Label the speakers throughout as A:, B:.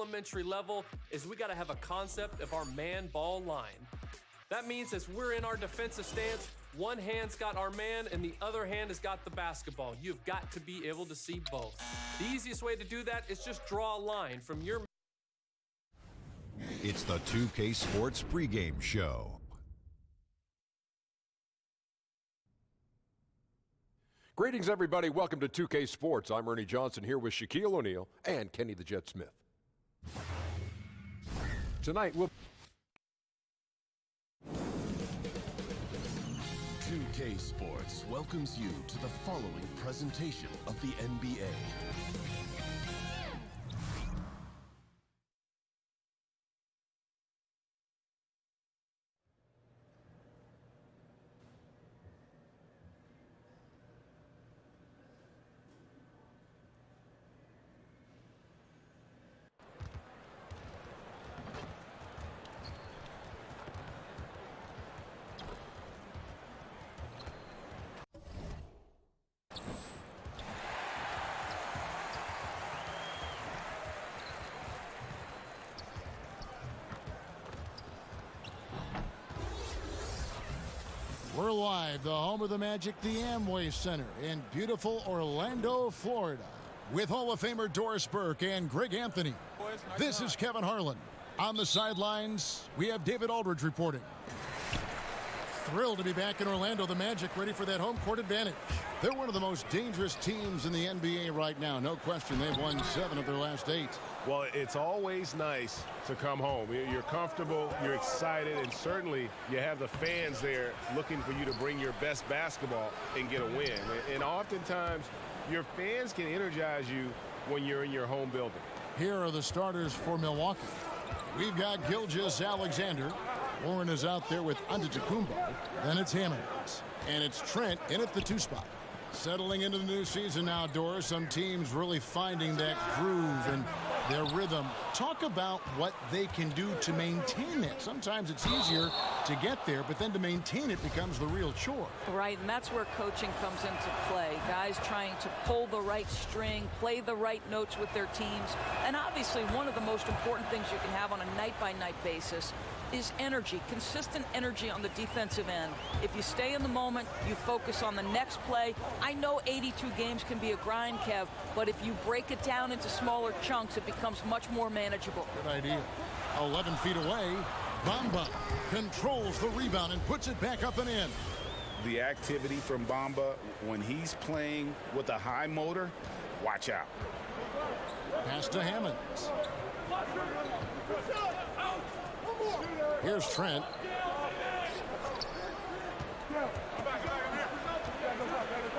A: elementary level is we got to have a concept of our man ball line. That means as we're in our defensive stance, one hand's got our man and the other hand has got the basketball. You've got to be able to see both. The easiest way to do that is just draw a line from your...
B: It's the 2K Sports pregame show.
C: Greetings, everybody. Welcome to 2K Sports. I'm Ernie Johnson here with Shaquille O'Neal and Kenny the Jet Smith. Tonight, we'll...
D: 2K Sports welcomes you to the following presentation of the NBA.
E: We're live, the home of the Magic, the Amway Center in beautiful Orlando, Florida, with Hall of Famer Doris Burke and Greg Anthony. This is Kevin Harlan. On the sidelines, we have David Aldridge reporting. Thrilled to be back in Orlando, the Magic ready for that home court advantage. They're one of the most dangerous teams in the NBA right now. No question, they've won 7 of their last 8.
F: Well, it's always nice to come home. You're comfortable, you're excited, and certainly you have the fans there looking for you to bring your best basketball and get a win. And oftentimes, your fans can energize you when you're in your home building.
E: Here are the starters for Milwaukee. We've got Gilgeous-Alexander. Warren is out there with Antetokounmpo. Then it's Hammonds. And it's Trent in at the 2 spot. Settling into the new season outdoors, some teams really finding that groove and their rhythm. Talk about what they can do to maintain that. Sometimes it's easier to get there, but then to maintain it becomes the real chore.
G: Right, and that's where coaching comes into play. Guys trying to pull the right string, play the right notes with their teams. And obviously, one of the most important things you can have on a night-by-night basis is energy, consistent energy on the defensive end. If you stay in the moment, you focus on the next play. I know 82 games can be a grind, Kev, but if you break it down into smaller chunks, it becomes much more manageable.
E: Good idea. 11 feet away, Bamba controls the rebound and puts it back up and in.
H: The activity from Bamba when he's playing with a high motor, watch out.
E: Pass to Hammonds. Here's Trent.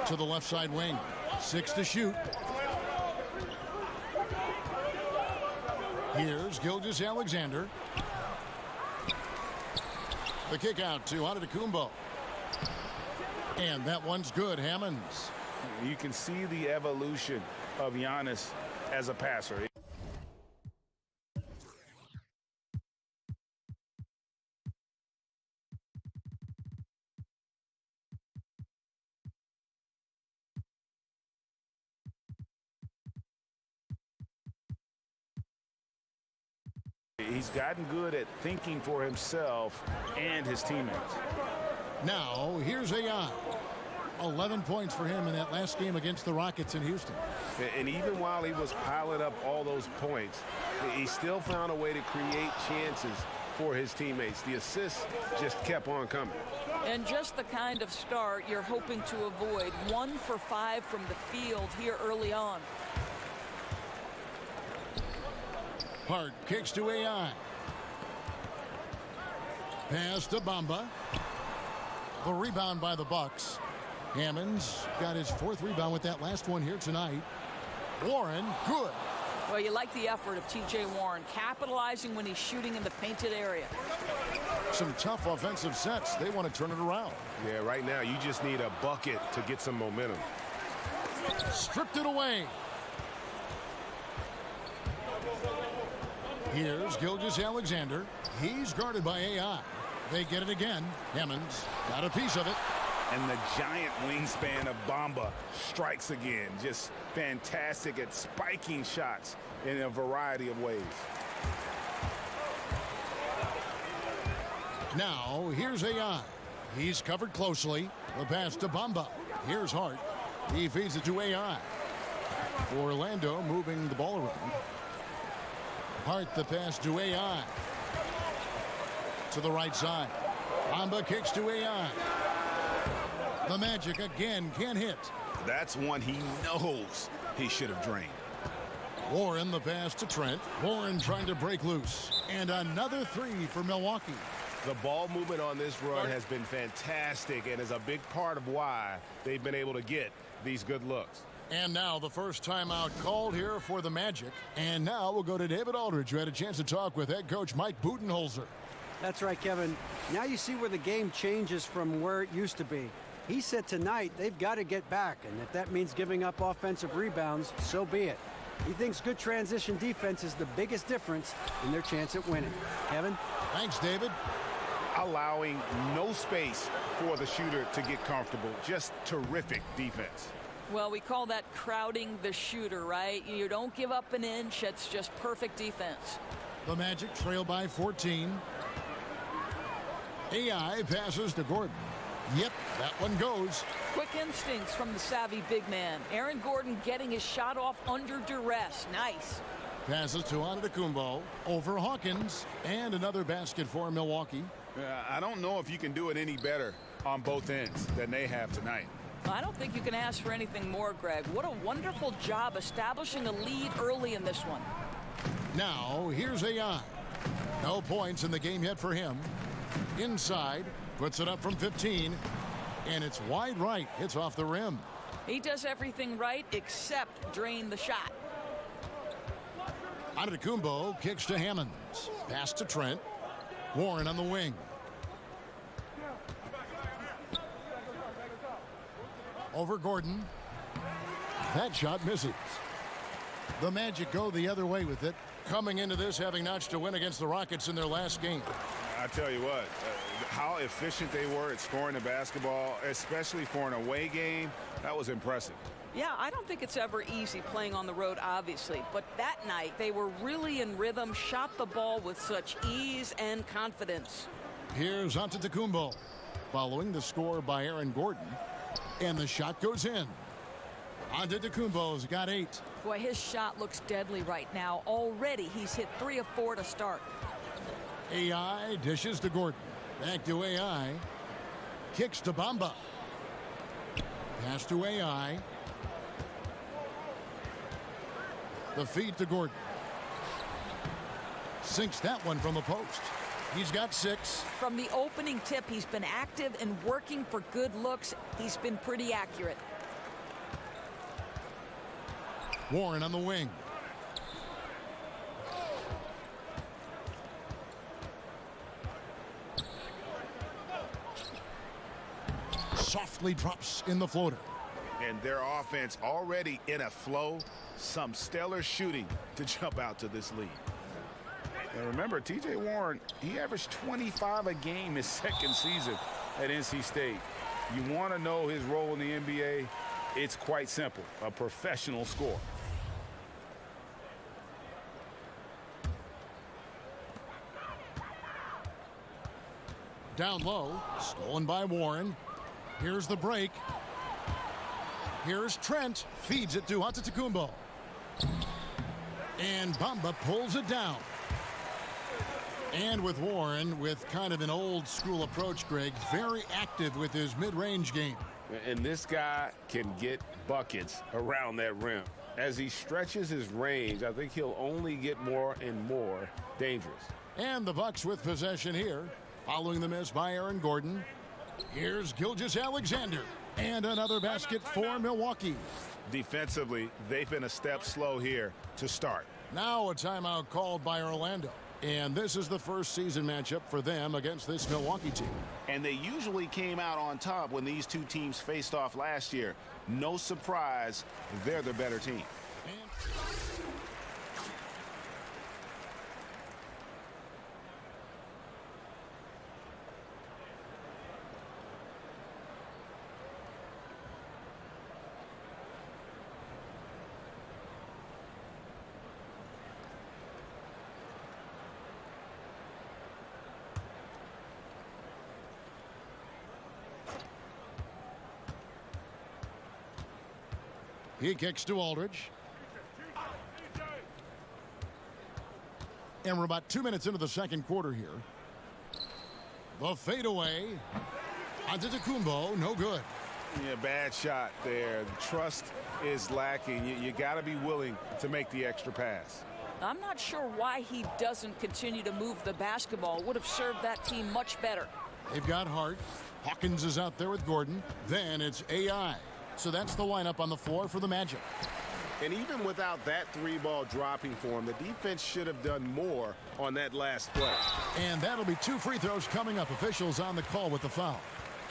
E: To the left side wing. 6 to shoot. Here's Gilgeous-Alexander. The kick out to Antetokounmpo. And that one's good, Hammonds.
H: You can see the evolution of Giannis as a passer. He's gotten good at thinking for himself and his teammates.
E: Now, here's AI. 11 points for him in that last game against the Rockets in Houston.
F: And even while he was piling up all those points, he still found a way to create chances for his teammates. The assists just kept on coming.
G: And just the kind of start you're hoping to avoid. 1 for 5 from the field here early on.
E: Hart kicks to AI. Pass to Bamba. The rebound by the Bucks. Hammonds got his 4th rebound with that last one here tonight. Warren, good.
G: Well, you like the effort of T.J. Warren, capitalizing when he's shooting in the painted area.
E: Some tough offensive sets. They want to turn it around.
F: Yeah, right now you just need a bucket to get some momentum.
E: Stripped it away. Here's Gilgeous-Alexander. He's guarded by AI. They get it again. Hammonds got a piece of it.
H: And the giant wingspan of Bamba strikes again. Just fantastic at spiking shots in a variety of ways.
E: Now, here's AI. He's covered closely. The pass to Bamba. Here's Hart. He feeds it to AI. Orlando moving the ball around. Hart the pass to AI. To the right side. Bamba kicks to AI. The Magic again can't hit.
H: That's one he knows he should have drained.
E: Warren the pass to Trent. Warren trying to break loose. And another three for Milwaukee.
F: The ball movement on this run has been fantastic and is a big part of why they've been able to get these good looks.
E: And now the first timeout called here for the Magic. And now we'll go to David Aldridge, who had a chance to talk with head coach Mike Budenholzer.
I: That's right, Kevin. Now you see where the game changes from where it used to be. He said tonight they've got to get back, and if that means giving up offensive rebounds, so be it. He thinks good transition defense is the biggest difference in their chance at winning. Kevin?
E: Thanks, David.
F: Allowing no space for the shooter to get comfortable. Just terrific defense.
G: Well, we call that crowding the shooter, right? You don't give up an inch. It's just perfect defense.
E: The Magic trail by 14. AI passes to Gordon. Yep, that one goes.
G: Quick instincts from the savvy big man. Aaron Gordon getting his shot off under duress. Nice.
E: Passes to Antetokounmpo over Hawkins. And another basket for Milwaukee.
H: I don't know if you can do it any better on both ends than they have tonight.
G: I don't think you can ask for anything more, Greg. What a wonderful job establishing a lead early in this one.
E: Now, here's AI. No points in the game yet for him. Inside, puts it up from 15, and it's wide right. Hits off the rim.
G: He does everything right except drain the shot.
E: Antetokounmpo kicks to Hammonds. Pass to Trent. Warren on the wing. Over Gordon. That shot misses. The Magic go the other way with it. Coming into this having notched a win against the Rockets in their last game.
H: I tell you what, how efficient they were at scoring the basketball, especially for an away game, that was impressive.
G: Yeah, I don't think it's ever easy playing on the road, obviously. But that night, they were really in rhythm, shot the ball with such ease and confidence.
E: Here's Antetokounmpo, following the score by Aaron Gordon. And the shot goes in. Antetokounmpo's got 8.
G: Boy, his shot looks deadly right now. Already, he's hit 3 of 4 to start.
E: AI dishes to Gordon. Back to AI. Kicks to Bamba. Pass to AI. The feed to Gordon. Sinks that one from the post. He's got 6.
G: From the opening tip, he's been active and working for good looks. He's been pretty accurate.
E: Warren on the wing. Softly drops in the floater.
H: And their offense already in a flow. Some stellar shooting to jump out to this lead. And remember, T.J. Warren, he averaged 25 a game his second season at NC State. You want to know his role in the NBA? It's quite simple, a professional scorer.
E: Down low, stolen by Warren. Here's the break. Here's Trent, feeds it to Antetokounmpo. And Bamba pulls it down. And with Warren, with kind of an old school approach, Greg, very active with his mid-range game.
F: And this guy can get buckets around that rim. As he stretches his range, I think he'll only get more and more dangerous.
E: And the Bucks with possession here, following the miss by Aaron Gordon. Here's Gilgeous-Alexander, and another basket for Milwaukee.
H: Defensively, they've been a step slow here to start.
E: Now a timeout called by Orlando. And this is the first season matchup for them against this Milwaukee team.
H: And they usually came out on top when these two teams faced off last year. No surprise, they're the better team.
E: He kicks to Aldridge. And we're about 2 minutes into the second quarter here. The fadeaway. Antetokounmpo, no good.
F: Yeah, bad shot there. Trust is lacking. You got to be willing to make the extra pass.
G: I'm not sure why he doesn't continue to move the basketball. Would have served that team much better.
E: They've got Hart. Hawkins is out there with Gordon. Then it's AI. So that's the lineup on the floor for the Magic.
F: And even without that three-ball dropping for him, the defense should have done more on that last play.
E: And that'll be 2 free throws coming up. Officials on the call with the foul.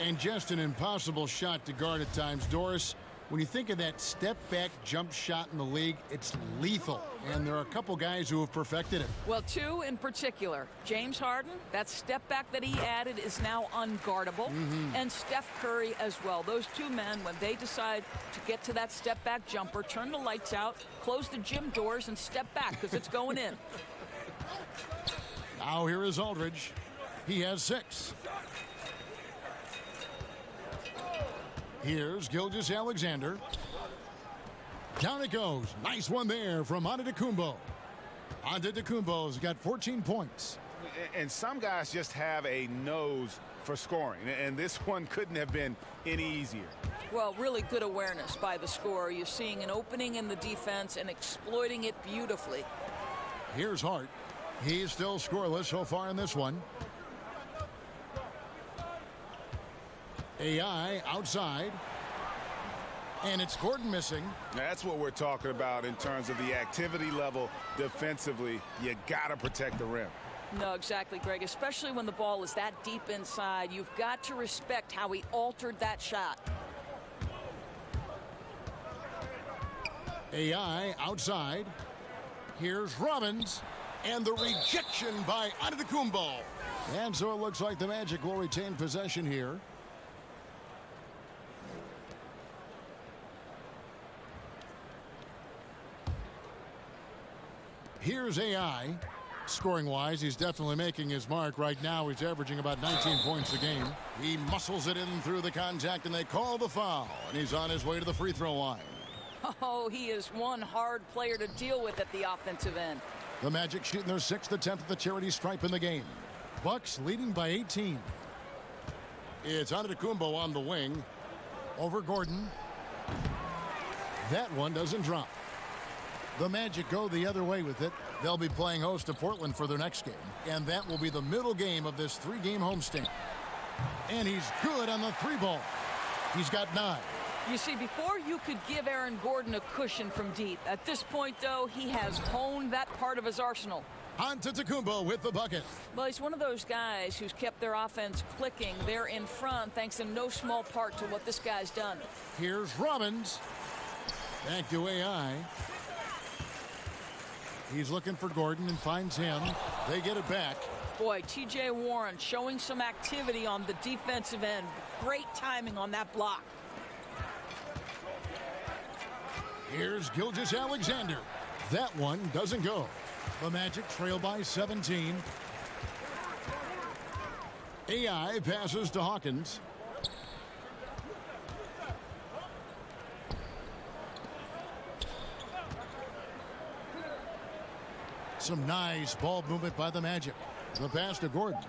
E: And just an impossible shot to guard at times. Doris, when you think of that step-back jump shot in the league, it's lethal. And there are a couple guys who have perfected it.
G: Well, 2 in particular. James Harden, that step back that he added is now unguardable. And Steph Curry as well. Those 2 men, when they decide to get to that step back jumper, turn the lights out, close the gym doors, and step back because it's going in.
E: Now here is Aldridge. He has 6. Here's Gilgeous-Alexander. Down it goes. Nice one there from Antetokounmpo. Antetokounmpo's got 14 points.
F: And some guys just have a nose for scoring. And this one couldn't have been any easier.
G: Well, really good awareness by the scorer. You're seeing an opening in the defense and exploiting it beautifully.
E: Here's Hart. He's still scoreless so far in this one. AI outside. And it's Gordon missing.
F: That's what we're talking about in terms of the activity level defensively. You got to protect the rim.
G: No, exactly, Greg. Especially when the ball is that deep inside. You've got to respect how he altered that shot.
E: AI outside. Here's Robbins. And the rejection by Antetokounmpo. And so it looks like the Magic will retain possession here. Here's AI. Scoring-wise, he's definitely making his mark. Right now, he's averaging about 19 points a game. He muscles it in through the contact, and they call the foul. And he's on his way to the free throw line.
G: Oh, he is one hard player to deal with at the offensive end.
E: The Magic shooting their 6th attempt at the charity stripe in the game. Bucks leading by 18. It's Antetokounmpo on the wing. Over Gordon. That one doesn't drop. The Magic go the other way with it. They'll be playing host to Portland for their next game. And that will be the middle game of this 3-game homestand. And he's good on the 3-ball. He's got 9.
G: You see, before you could give Aaron Gordon a cushion from deep. At this point, though, he has honed that part of his arsenal.
E: Antetokounmpo with the bucket.
G: Well, he's one of those guys who's kept their offense clicking. They're in front thanks in no small part to what this guy's done.
E: Here's Robbins. Back to AI. He's looking for Gordon and finds him. They get it back.
G: Boy, T.J. Warren showing some activity on the defensive end. Great timing on that block.
E: Here's Gilgeous-Alexander. That one doesn't go. The Magic trail by 17. AI passes to Hawkins. Some nice ball movement by the Magic. The pass to Gordon.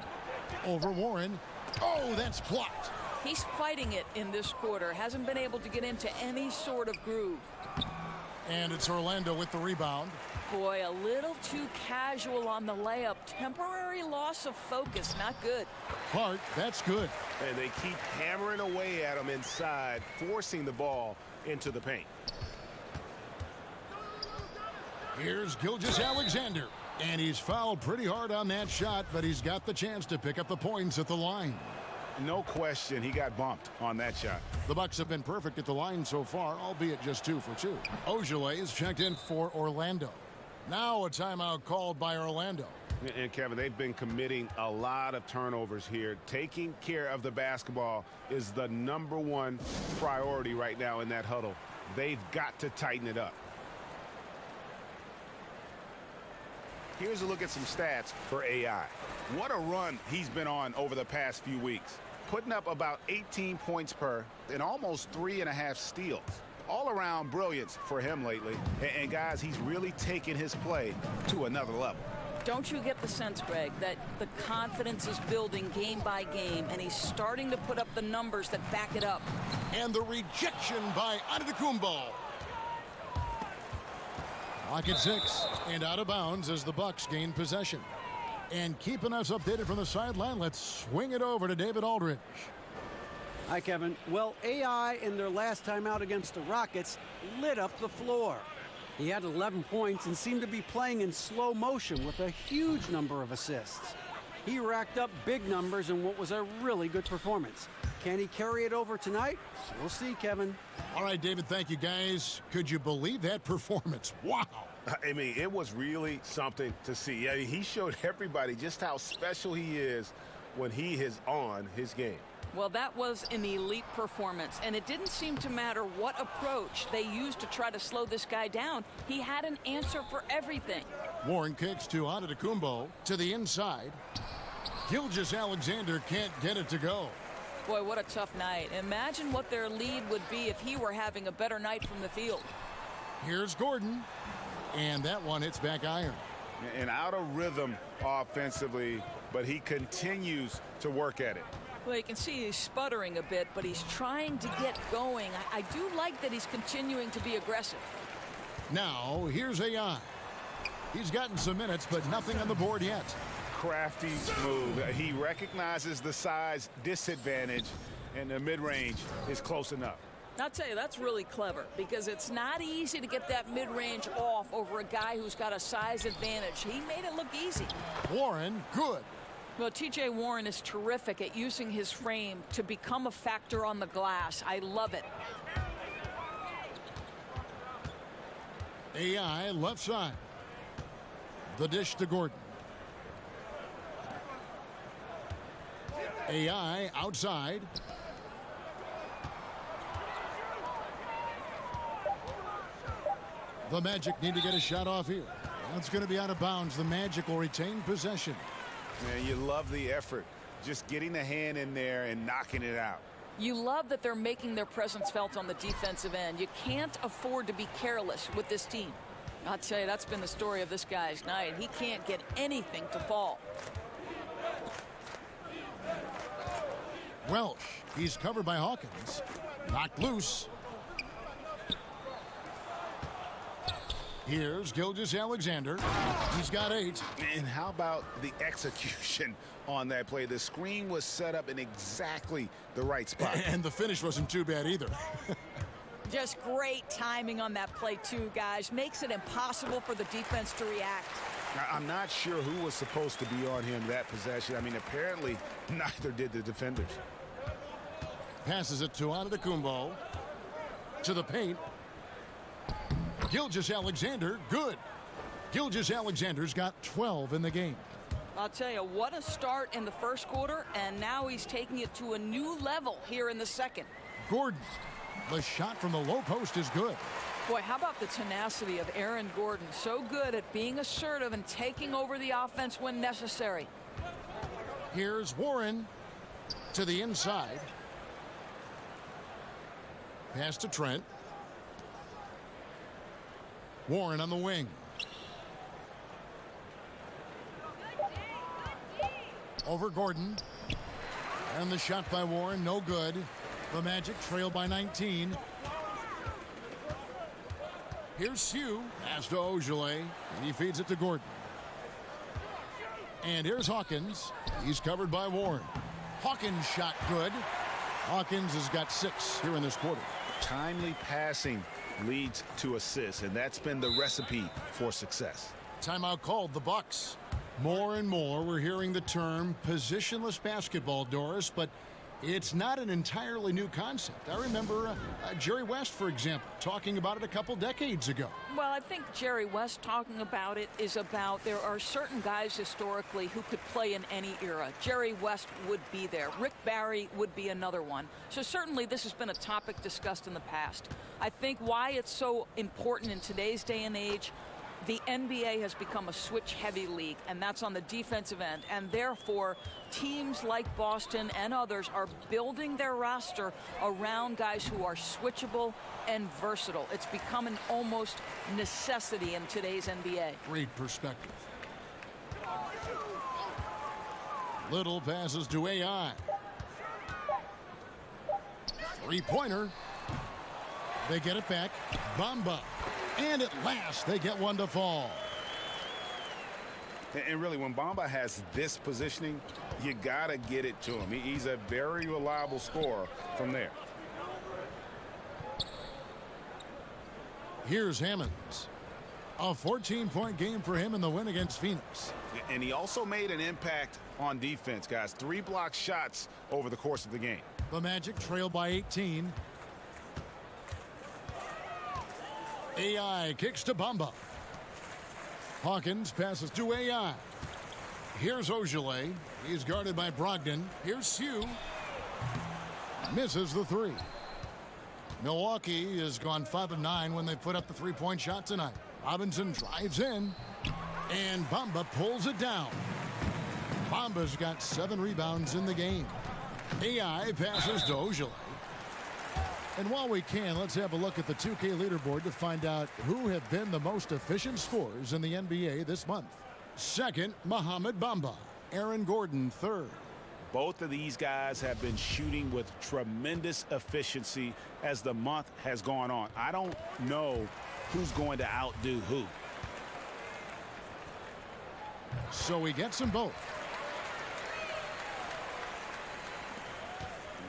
E: Over Warren. Oh, that's blocked.
G: He's fighting it in this quarter. Hasn't been able to get into any sort of groove.
E: And it's Orlando with the rebound.
G: Boy, a little too casual on the layup. Temporary loss of focus. Not good.
E: Hart, that's good.
F: And they keep hammering away at him inside, forcing the ball into the paint.
E: Here's Gilgeous-Alexander. And he's fouled pretty hard on that shot, but he's got the chance to pick up the points at the line.
F: No question, he got bumped on that shot.
E: The Bucks have been perfect at the line so far, albeit just 2 for 2. Ojale is checked in for Orlando. Now a timeout called by Orlando.
F: And Kevin, they've been committing a lot of turnovers here. Taking care of the basketball is the #1 priority right now in that huddle. They've got to tighten it up. Here's a look at some stats for AI. What a run he's been on over the past few weeks. Putting up about 18 points per and almost 3.5 steals.
H: All-around brilliance for him lately. And guys, he's really taken his play to another level.
G: Don't you get the sense, Greg, that the confidence is building game by game, and he's starting to put up the numbers that back it up?
E: And the rejection by Antetokounmpo. Clock at 6 and out of bounds as the Bucks gain possession. And keeping us updated from the sideline, let's swing it over to David Aldridge.
I: Hi, Kevin. Well, AI in their last time out against the Rockets lit up the floor. He had 11 points and seemed to be playing in slow motion with a huge number of assists. He racked up big numbers in what was a really good performance. Can he carry it over tonight? We'll see, Kevin.
E: All right, David, thank you, guys. Could you believe that performance? Wow.
F: I mean, it was really something to see. I mean, he showed everybody just how special he is when he is on his game.
G: Well, that was an elite performance, and it didn't seem to matter what approach they used to try to slow this guy down. He had an answer for everything.
E: Warren kicks to Antetokounmpo to the inside. Gilgeous-Alexander can't get it to go.
G: Boy, what a tough night. Imagine what their lead would be if he were having a better night from the field.
E: Here's Gordon, and that one hits back iron.
F: And out of rhythm offensively, but he continues to work at it.
G: Well, you can see he's sputtering a bit, but he's trying to get going. I do like that he's continuing to be aggressive.
E: Now, here's AI. He's gotten some minutes, but nothing on the board yet.
F: Crafty move. He recognizes the size disadvantage, and the mid-range is close enough.
G: I'll tell you, that's really clever, because it's not easy to get that mid-range off over a guy who's got a size advantage. He made it look easy.
E: Warren, good.
G: Well, T.J. Warren is terrific at using his frame to become a factor on the glass. I love it.
E: AI left side. The dish to Gordon. AI outside. The Magic need to get a shot off here. That's going to be out of bounds. The Magic will retain possession.
F: Man, you love the effort. Just getting the hand in there and knocking it out.
G: You love that they're making their presence felt on the defensive end. You can't afford to be careless with this team. I'll tell you, that's been the story of this guy's night. He can't get anything to fall.
E: Welsh, he's covered by Hawkins. Knocked loose. Here's Gilgeous-Alexander. He's got 8.
H: And how about the execution on that play? The screen was set up in exactly the right spot.
E: And the finish wasn't too bad either.
G: Just great timing on that play, too, guys. Makes it impossible for the defense to react.
H: Now, I'm not sure who was supposed to be on him that possession. I mean, apparently, neither did the defenders.
E: Passes it to Antetokounmpo. To the paint. Gilgeous-Alexander, good. Gilgeous-Alexander's got 12 in the game.
G: I'll tell you, what a start in the first quarter, and now he's taking it to a new level here in the second.
E: Gordon, the shot from the low post is good.
G: Boy, how about the tenacity of Aaron Gordon? So good at being assertive and taking over the offense when necessary.
E: Here's Warren to the inside. Pass to Trent. Warren on the wing. Over Gordon. And the shot by Warren, no good. The Magic trail by 19. Here's Sue. Pass to Ogilvy. And he feeds it to Gordon. And here's Hawkins. He's covered by Warren. Hawkins shot good. Hawkins has got 6 here in this quarter.
H: Timely passing leads to assists, and that's been the recipe for success.
E: Timeout called, the Bucks. More and more we're hearing the term positionless basketball, Doris, but it's not an entirely new concept. I remember Jerry West, for example, talking about it a couple decades ago.
G: Well, I think Jerry West talking about it is about there are certain guys historically who could play in any era. Jerry West would be there. Rick Barry would be another one. So certainly this has been a topic discussed in the past. I think why it's so important in today's day and age, The NBA has become a switch-heavy league, and that's on the defensive end. And therefore, teams like Boston and others are building their roster around guys who are switchable and versatile. It's become an almost necessity in today's NBA.
E: Great perspective. Little passes to AI. Three-pointer. They get it back. Bamba. And at last, they get one to fall.
H: And really, when Bamba has this positioning, you got to get it to him. He's a very reliable scorer from there.
E: Here's Hammonds. A 14-point game for him in the win against Phoenix.
H: And he also made an impact on defense, guys. 3 block shots over the course of the game.
E: The Magic trail by 18. AI kicks to Bamba. Hawkins passes to AI. Here's Ogilvy. He's guarded by Brogdon. Here's Sue. Misses the three. Milwaukee has gone 5 of 9 when they put up the three-point shot tonight. Robinson drives in, and Bamba pulls it down. Bamba's got 7 rebounds in the game. AI passes to Ogilvy. And while we can, let's have a look at the 2K leaderboard to find out who have been the most efficient scorers in the NBA this month. Second, Mohamed Bamba. Aaron Gordon, third.
H: Both of these guys have been shooting with tremendous efficiency as the month has gone on. I don't know who's going to outdo who.
E: So he gets them both.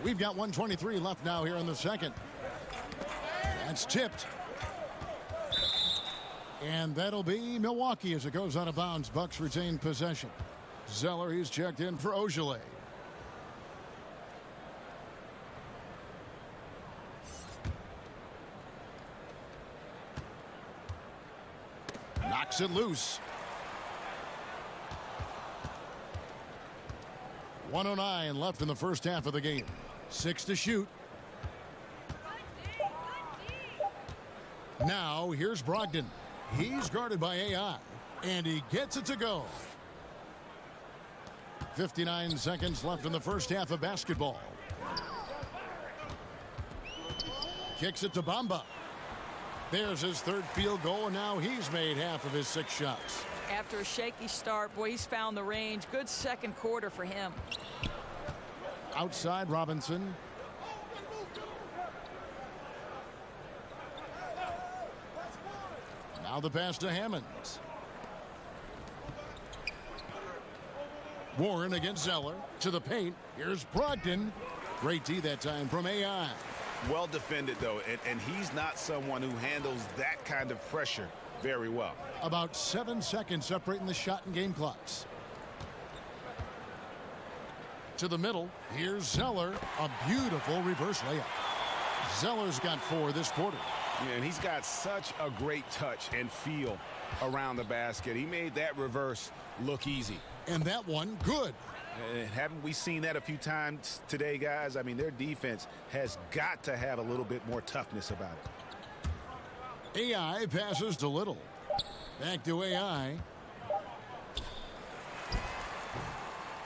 E: We've got 1:23 left now here in the second. That's tipped. And that'll be Milwaukee as it goes out of bounds. Bucks retain possession. Zeller, he's checked in for Ogilvy. Knocks it loose. 1:09 left in the first half of the game. 6 to shoot. Now here's Brogdon. He's guarded by AI, and he gets it to go. 59 seconds left in the first half of basketball. Kicks it to Bamba. There's his third field goal, and now he's made half of his 6 shots.
G: After a shaky start, boy, he's found the range. Good second quarter for him.
E: Outside Robinson. Now the pass to Hammonds. Warren against Zeller. To the paint. Here's Brogdon. Great D that time from AI.
H: Well defended, though, and he's not someone who handles that kind of pressure very well.
E: About 7 seconds separating the shot and game clocks. To the middle. Here's Zeller. A beautiful reverse layup. Zeller's got 4 this quarter.
H: Yeah, and he's got such a great touch and feel around the basket. He made that reverse look easy.
E: And that one, good.
H: And haven't we seen that a few times today, guys? I mean, their defense has got to have a little bit more toughness about it.
E: AI passes to Little. Back to AI.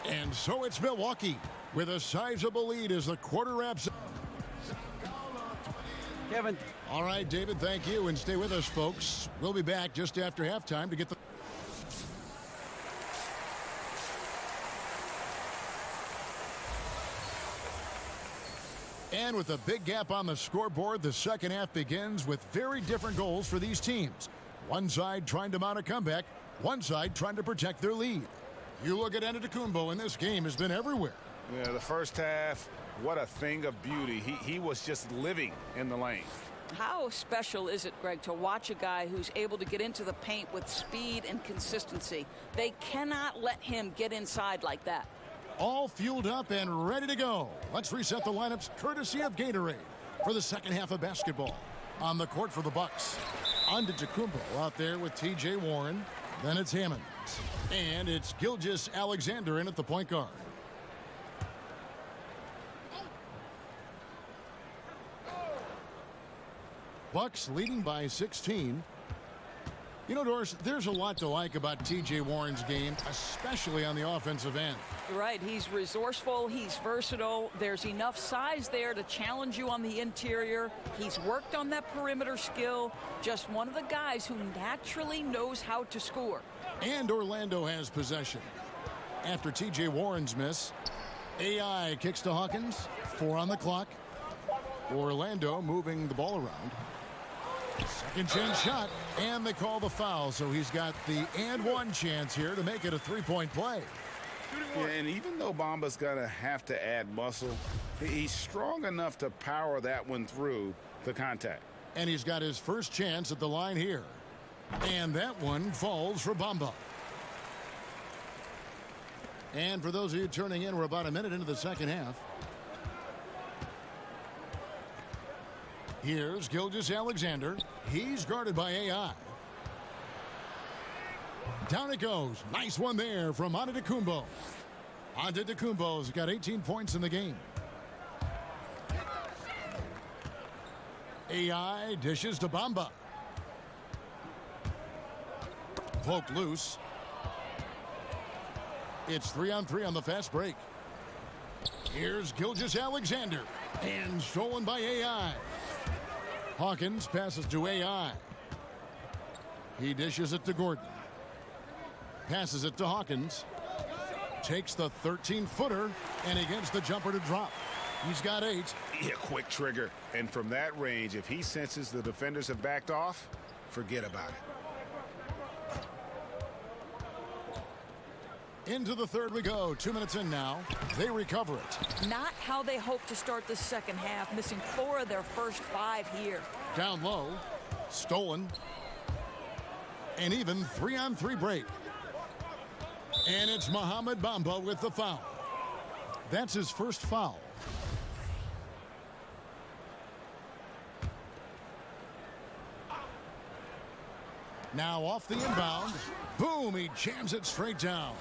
E: And so it's Milwaukee with a sizable lead as the quarter wraps up.
I: Kevin.
E: All right, David, thank you. And stay with us, folks. We'll be back just after halftime to get the... And with a big gap on the scoreboard, the second half begins with very different goals for these teams. One side trying to mount a comeback, one side trying to protect their lead. You look at Antetokounmpo, and this game has been everywhere.
H: Yeah, the first half, what a thing of beauty. He was just living in the lane.
G: How special is it, Greg, to watch a guy who's able to get into the paint with speed and consistency? They cannot let him get inside like that.
E: All fueled up and ready to go. Let's reset the lineups courtesy of Gatorade for the second half of basketball. On the court for the Bucks, Antetokounmpo out there with T.J. Warren. Then it's Hammonds. And it's Gilgeous-Alexander in at the point guard. Bucks leading by 16. You know, Doris, there's a lot to like about T.J. Warren's game, especially on the offensive end.
G: You're right. He's resourceful. He's versatile. There's enough size there to challenge you on the interior. He's worked on that perimeter skill. Just one of the guys who naturally knows how to score.
E: And Orlando has possession. After T.J. Warren's miss, AI kicks to Hawkins. 4 on the clock. Orlando moving the ball around. Second chance shot, and they call the foul, so he's got the and one chance here to make it a three-point play.
H: Yeah, and even though Bamba's going to have to add muscle, he's strong enough to power that one through the contact.
E: And he's got his first chance at the line here. And that one falls for Bamba. And for those of you turning in, we're about a minute into the second half. Here's Gilgeous-Alexander. He's guarded by AI. Down it goes. Nice one there from Antetokounmpo. Antetokounmpo's got 18 points in the game. AI dishes to Bamba. Poked loose. It's 3-on-3 on the fast break. Here's Gilgeous-Alexander. And stolen by AI. Hawkins passes to AI. He dishes it to Gordon. Passes it to Hawkins. Takes the 13-footer, and he gets the jumper to drop. He's got 8.
H: Yeah, quick trigger. And from that range, if he senses the defenders have backed off, forget about it.
E: Into the third we go. 2 minutes in now. They recover it.
G: Not how they hope to start the second half, missing 4 of their first 5 here.
E: Down low. Stolen. And even 3-on-3 break. And it's Mohamed Bamba with the foul. That's his first foul. Now off the inbound. Boom, he jams it straight down.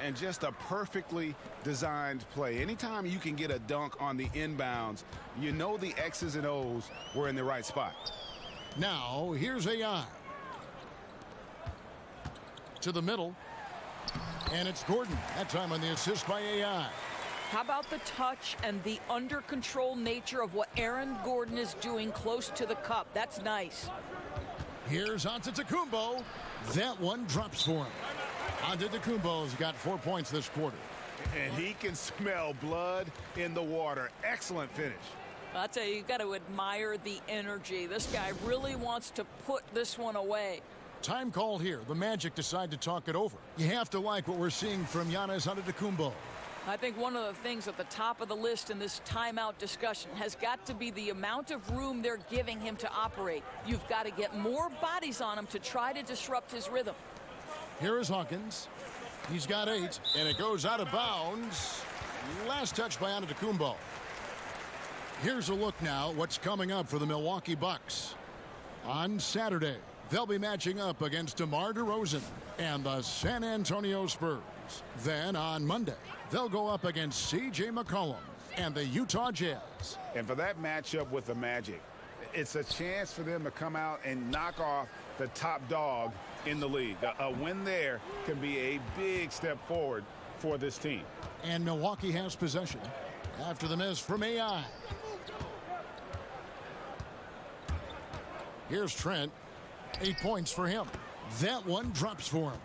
H: And just a perfectly designed play. Anytime you can get a dunk on the inbounds, you know the X's and O's were in the right spot.
E: Now, here's AI. To the middle. And it's Gordon. That time on the assist by AI.
G: How about the touch and the under control nature of what Aaron Gordon is doing close to the cup? That's nice.
E: Here's Antetokounmpo. That one drops for him. Antetokounmpo's got 4 points this quarter.
H: And he can smell blood in the water. Excellent finish.
G: I'll tell you, you've got to admire the energy. This guy really wants to put this one away.
E: Time called here. The Magic decide to talk it over. You have to like what we're seeing from Giannis Antetokounmpo.
G: I think one of the things at the top of the list in this timeout discussion has got to be the amount of room they're giving him to operate. You've got to get more bodies on him to try to disrupt his rhythm.
E: Here is Hawkins. He's got 8, and it goes out of bounds. Last touch by Antetokounmpo. Here's a look now what's coming up for the Milwaukee Bucks. On Saturday, they'll be matching up against DeMar DeRozan and the San Antonio Spurs. Then on Monday, they'll go up against C.J. McCollum and the Utah Jazz.
H: And for that matchup with the Magic, it's a chance for them to come out and knock off the top dog in the league. A win there can be a big step forward for this team.
E: And Milwaukee has possession after the miss from AI. Here's Trent. 8 points for him. That one drops for him.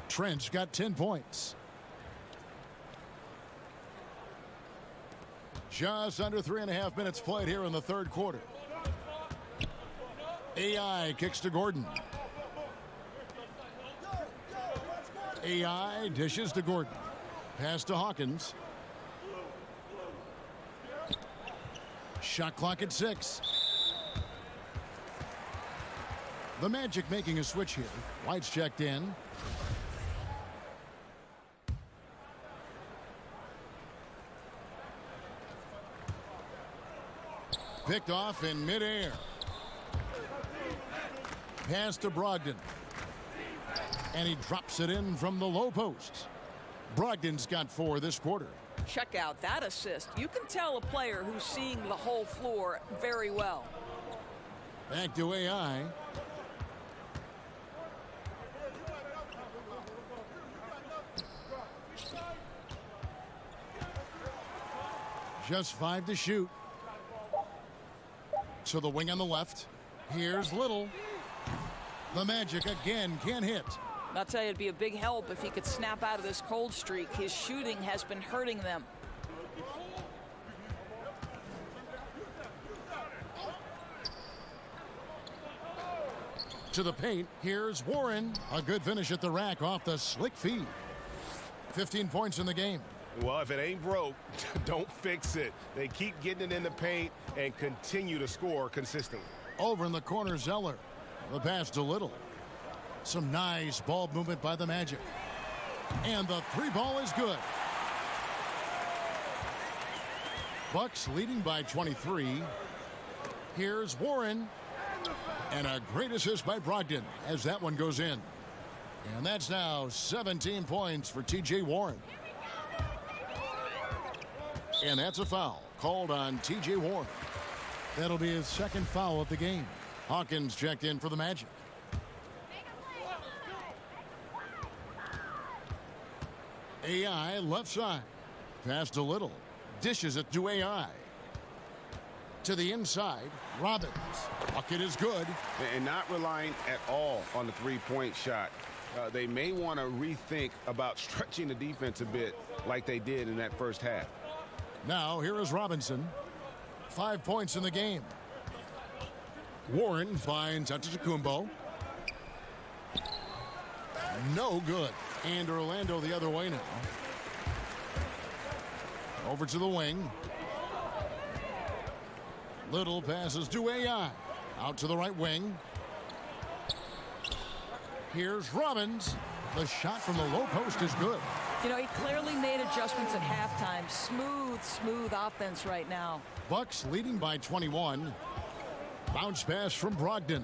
E: Trent's got 10 points. Just under 3.5 minutes played here in the third quarter. AI kicks to Gordon. AI dishes to Gordon. Pass to Hawkins. Shot clock at 6. The Magic making a switch here. White's checked in. Picked off in midair. Pass to Brogdon. And he drops it in from the low post. Brogdon's got 4 this quarter.
G: Check out that assist. You can tell a player who's seeing the whole floor very well.
E: Back to AI. Just 5 to shoot. To the wing on the left. Here's Little. The Magic again can't hit.
G: I'll tell you, it'd be a big help if he could snap out of this cold streak. His shooting has been hurting them.
E: To the paint, here's Warren. A good finish at the rack off the slick feed. 15 points in the game.
F: Well, if it ain't broke, don't fix it. They keep getting it in the paint and continue to score consistently.
E: Over in the corner, Zeller. The pass to Little. Some nice ball movement by the Magic. And the 3-ball is good. Bucks leading by 23. Here's Warren. And a great assist by Brogdon as that one goes in. And that's now 17 points for T.J. Warren. And that's a foul called on T.J. Warren. That'll be his second foul of the game. Hawkins checked in for the Magic. AI left side. Pass to Little. Dishes it to AI. To the inside, Robbins. Bucket is good.
F: And not relying at all on the three-point shot. They may want to rethink about stretching the defense a bit like they did in that first half.
E: Now here is Robinson. 5 points in the game. Warren finds Antetokounmpo. No good. And Orlando the other way now. Over to the wing. Little passes to AI. Out to the right wing. Here's Robbins. The shot from the low post is good.
G: You know, he clearly made adjustments at halftime. Smooth offense right now.
E: Bucks leading by 21. Bounce pass from Brogdon.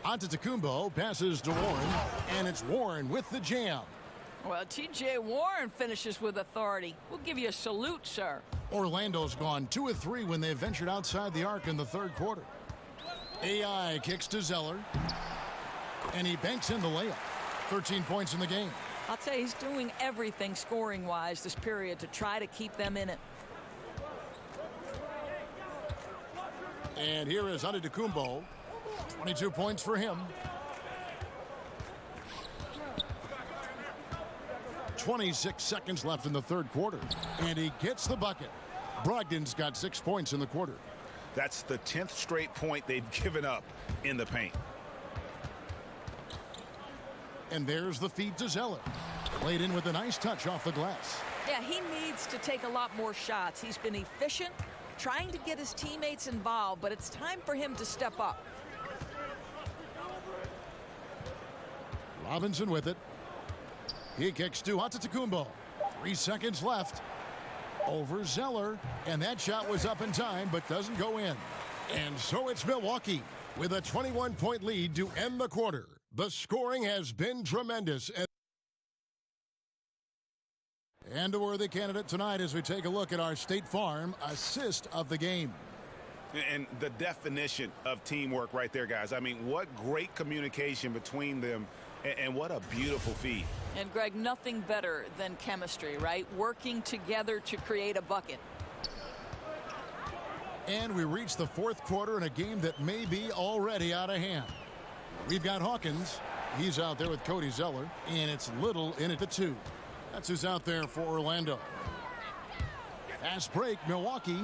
E: Antetokounmpo passes to Warren, and it's Warren with the jam.
G: Well, T.J. Warren finishes with authority. We'll give you a salute, sir.
E: Orlando's gone 2 of 3 when they ventured outside the arc in the third quarter. AI kicks to Zeller, and he banks in the layup. 13 points in the game.
G: I'll tell you, he's doing everything scoring-wise this period to try to keep them in it.
E: And here is Antetokounmpo. 22 points for him. 26 seconds left in the third quarter. And he gets the bucket. Brogdon's got 6 points in the quarter.
H: That's the 10th straight point they've given up in the paint.
E: And there's the feed to Zeller. Laid in with a nice touch off the glass.
G: Yeah, he needs to take a lot more shots. He's been efficient, trying to get his teammates involved, but it's time for him to step up.
E: Robinson with it. He kicks to Antetokounmpo. 3 seconds left. Over Zeller. And that shot was up in time, but doesn't go in. And so it's Milwaukee with a 21-point lead to end the quarter. The scoring has been tremendous. And a worthy candidate tonight as we take a look at our State Farm assist of the game.
H: And the definition of teamwork right there, guys. I mean, what great communication between them, and what a beautiful feed.
G: And, Greg, nothing better than chemistry, right? Working together to create a bucket.
E: And we reach the fourth quarter in a game that may be already out of hand. We've got Hawkins. He's out there with Cody Zeller, and it's Little in at the 2. That's who's out there for Orlando. Fast break, Milwaukee.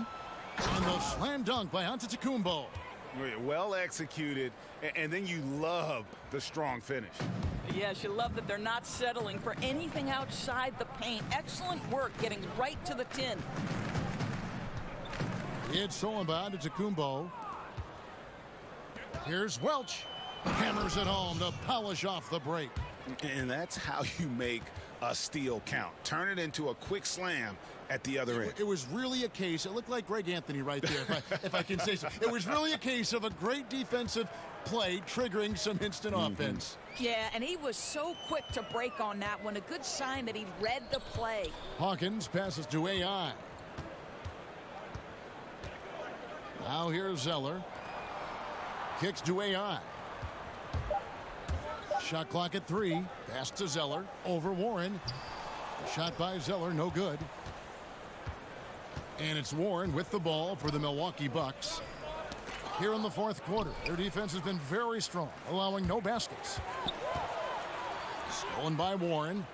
E: And the slam dunk by Antetokounmpo.
H: Well executed, and then you love the strong finish.
G: Yes, you love that they're not settling for anything outside the paint. Excellent work getting right to the tin.
E: It's stolen by Antetokounmpo. Here's Welch. Hammers it home to polish off the break.
H: And that's how you make a steal count. Turn it into a quick slam at the other end.
E: It was really a case, it looked like Greg Anthony right there, if I can say so. It was really a case of a great defensive play triggering some instant offense.
G: Yeah, and he was so quick to break on that one. A good sign that he read the play.
E: Hawkins passes to AI. Now here's Zeller. Kicks to AI. Shot clock at 3. Pass to Zeller. Over Warren. Shot by Zeller, no good. And it's Warren with the ball for the Milwaukee Bucks. Here in the fourth quarter, their defense has been very strong, allowing no baskets. Stolen by Warren.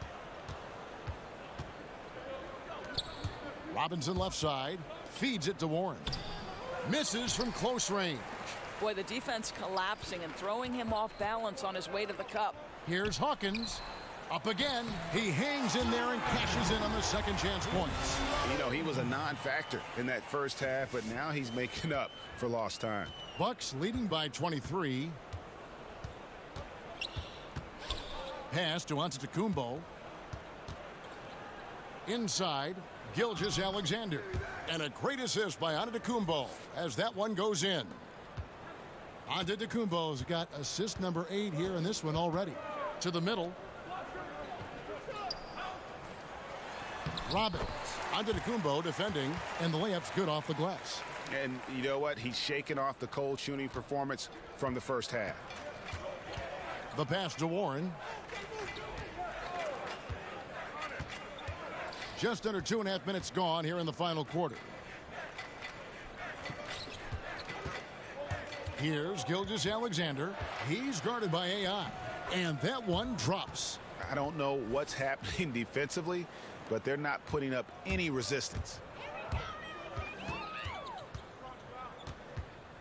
E: Robinson left side, feeds it to Warren. Misses from close range.
G: Boy, the defense collapsing and throwing him off balance on his way to the cup.
E: Here's Hawkins. Up again. He hangs in there and cashes in on the second chance points.
H: You know, he was a non-factor in that first half, but now he's making up for lost time.
E: Bucks leading by 23. Pass to Antetokounmpo. Inside, Gilgeous-Alexander. And a great assist by Antetokounmpo as that one goes in. Antetokounmpo's got assist number 8 here in this one already. To the middle. Robbins. Antetokounmpo defending, and the layup's good off the glass.
H: And you know what? He's shaking off the cold shooting performance from the first half.
E: The pass to Warren. Just under 2.5 minutes gone here in the final quarter. Here's Gilgeous-Alexander. He's guarded by AI. And that one drops.
H: I don't know what's happening defensively, but they're not putting up any resistance.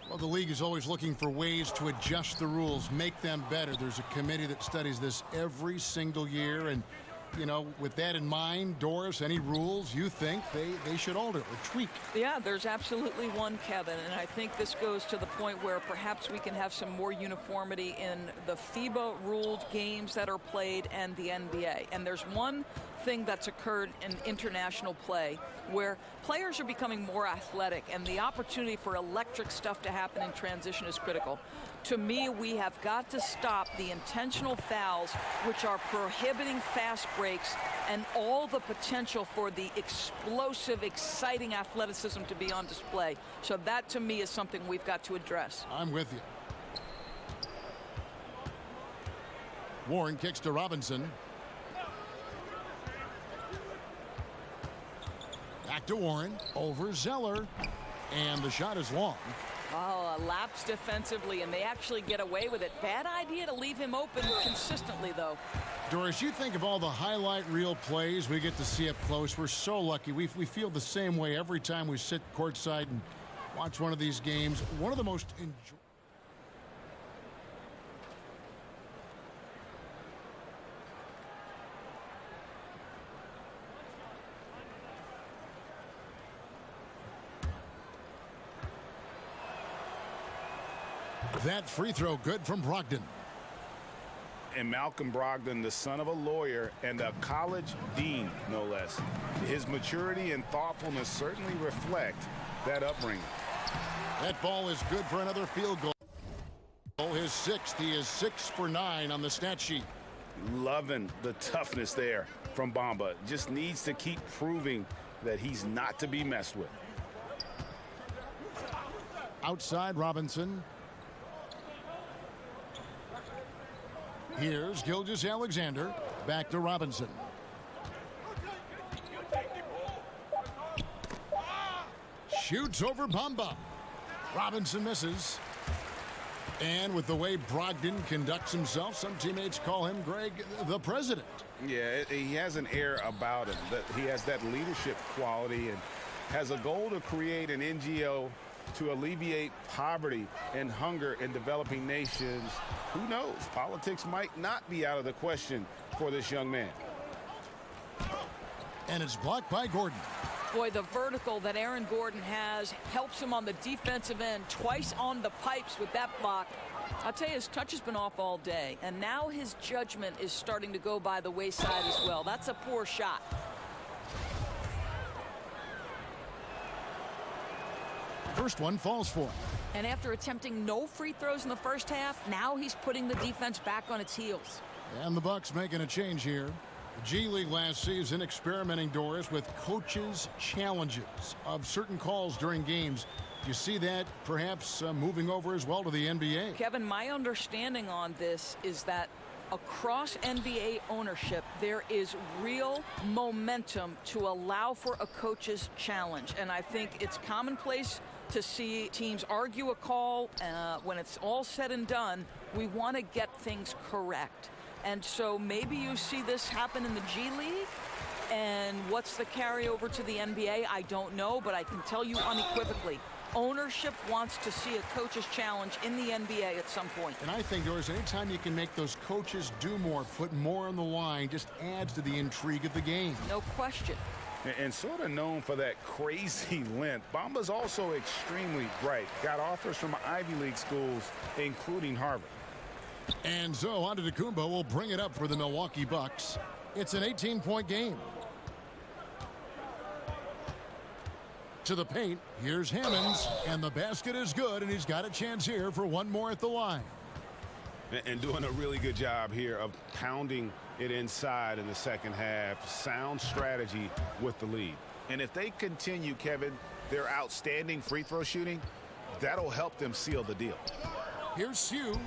E: Well, the league is always looking for ways to adjust the rules, make them better. There's a committee that studies this every single year. And, you know, with that in mind, Doris, any rules you think they should alter or tweak?
G: Yeah, there's absolutely one, Kevin, and I think this goes to the point where perhaps we can have some more uniformity in the FIBA-ruled games that are played and the NBA. And there's one thing that's occurred in international play where players are becoming more athletic, and the opportunity for electric stuff to happen in transition is critical. To me, we have got to stop the intentional fouls, which are prohibiting fast breaks and all the potential for the explosive, exciting athleticism to be on display. So that, to me, is something we've got to address.
E: I'm with you. Warren kicks to Robinson. Back to Warren, over Zeller, and the shot is long.
G: Oh, a lapse defensively, and they actually get away with it. Bad idea to leave him open consistently, though.
E: Doris, you think of all the highlight reel plays we get to see up close. We're so lucky. We feel the same way every time we sit courtside and watch one of these games. One of the most that free throw good from Brogdon.
H: And Malcolm Brogdon, the son of a lawyer and a college dean, no less. His maturity and thoughtfulness certainly reflect that upbringing.
E: That ball is good for another field goal. His 6th. He is 6 for 9 on the stat sheet.
H: Loving the toughness there from Bamba. Just needs to keep proving that he's not to be messed with.
E: Outside Robinson. Here's Gilgeous-Alexander. Back to Robinson. Shoots over Bamba. Robinson misses. And with the way Brogdon conducts himself, some teammates call him, Greg, the president.
H: Yeah, he has an air about him. That he has that leadership quality and has a goal to create an NGO to alleviate poverty and hunger in developing nations. Who knows? Politics might not be out of the question for this young man.
E: And it's blocked by Gordon.
G: Boy, the vertical that Aaron Gordon has helps him on the defensive end, twice on the pipes with that block. I'll tell you, his touch has been off all day, and now his judgment is starting to go by the wayside as well. That's a poor shot.
E: First one falls for him.
G: And after attempting no free throws in the first half, now he's putting the defense back on its heels.
E: And the Bucks making a change here. The G League last season experimenting, Doris, with coaches' challenges of certain calls during games. Do you see that perhaps moving over as well to the NBA?
G: Kevin, my understanding on this is that across NBA ownership, there is real momentum to allow for a coach's challenge. And I think it's commonplace to see teams argue a call. When it's all said and done, we want to get things correct. And so maybe you see this happen in the G League. And what's the carryover to the NBA? I don't know, but I can tell you unequivocally, ownership wants to see a coach's challenge in the NBA at some point.
E: And I think, Doris, anytime you can make those coaches do more, put more on the line, just adds to the intrigue of the game.
G: No question.
H: And sort of known for that crazy length, Bamba's also extremely bright. Got offers from Ivy League schools, including Harvard.
E: And so Antetokounmpo will bring it up for the Milwaukee Bucks. It's an 18-point game. To the paint, here's Hammonds, and the basket is good, and he's got a chance here for one more at the line.
H: And doing a really good job here of pounding it inside in the second half. Sound strategy with the lead.
F: And if they continue, Kevin, their outstanding free throw shooting, that'll help them seal the deal.
E: Here's Sue.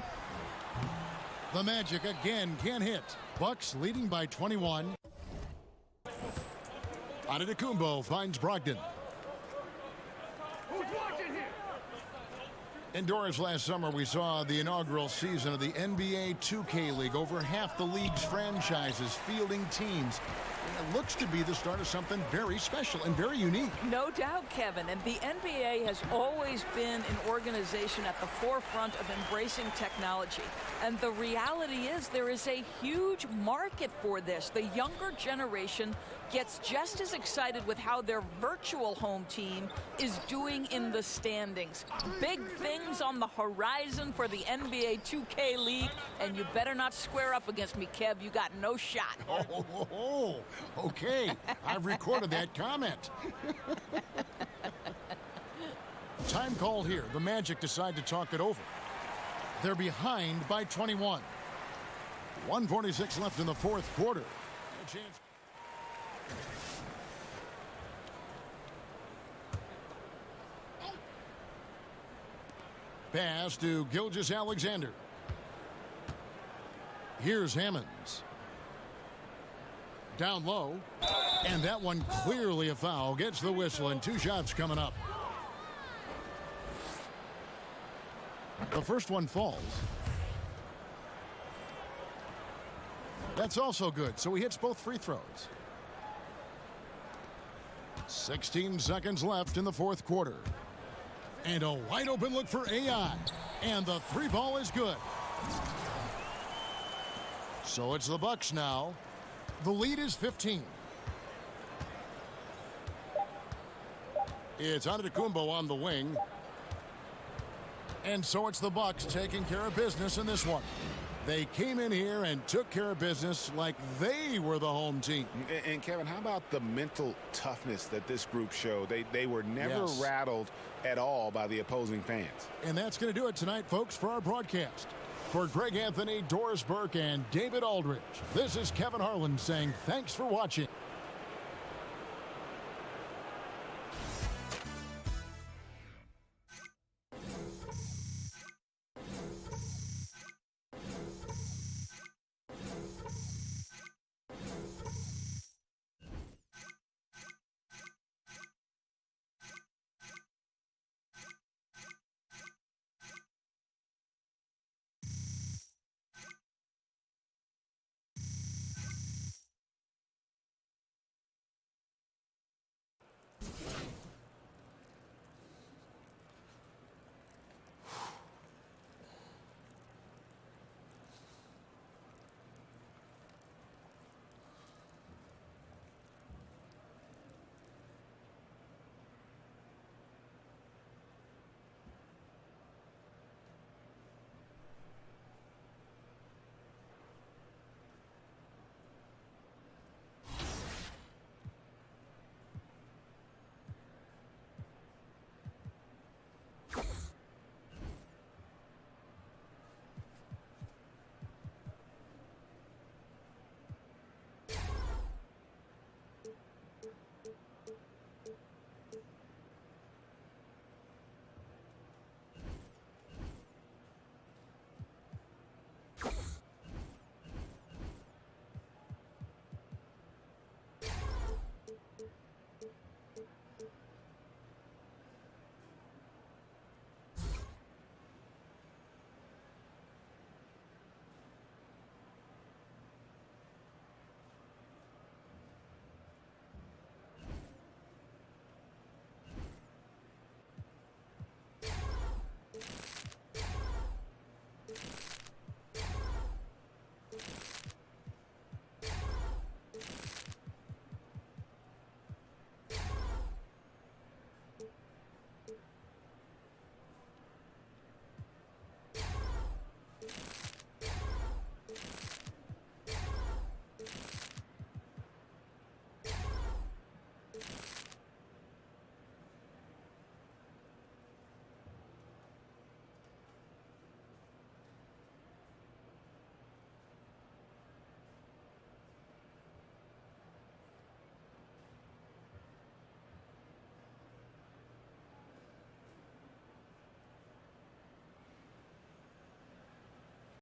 E: The Magic again can't hit. Bucks leading by 21. Antetokounmpo finds Brogdon. Indoors last summer, we saw the inaugural season of the NBA 2K League. Over half the league's franchises fielding teams. And it looks to be the start of something very special and very unique.
G: No doubt, Kevin. And the NBA has always been an organization at the forefront of embracing technology. And the reality is there is a huge market for this. The younger generation gets just as excited with how their virtual home team is doing in the standings. Big things on the horizon for the NBA 2K League, and you better not square up against me, Kev. You got no shot.
E: Okay. I've recorded that comment. Time call here. The Magic decide to talk it over. They're behind by 21. 1:46 left in the fourth quarter. A chance. Pass to Gilgeous-Alexander. Here's Hammonds. Down low. And that one clearly a foul. Gets the whistle, and 2 shots coming up. The first one falls. That's also good, so he hits both free throws. 16 seconds left in the fourth quarter. And a wide open look for AI. And the 3 ball is good. So it's the Bucks now. The lead is 15. It's Antetokounmpo on the wing. And so it's the Bucks taking care of business in this one. They came in here and took care of business like they were the home team.
H: And Kevin, how about the mental toughness that this group showed? They were never rattled at all by the opposing fans.
E: And that's going to do it tonight, folks, for our broadcast. For Greg Anthony, Doris Burke, and David Aldridge, this is Kevin Harlan saying thanks for watching.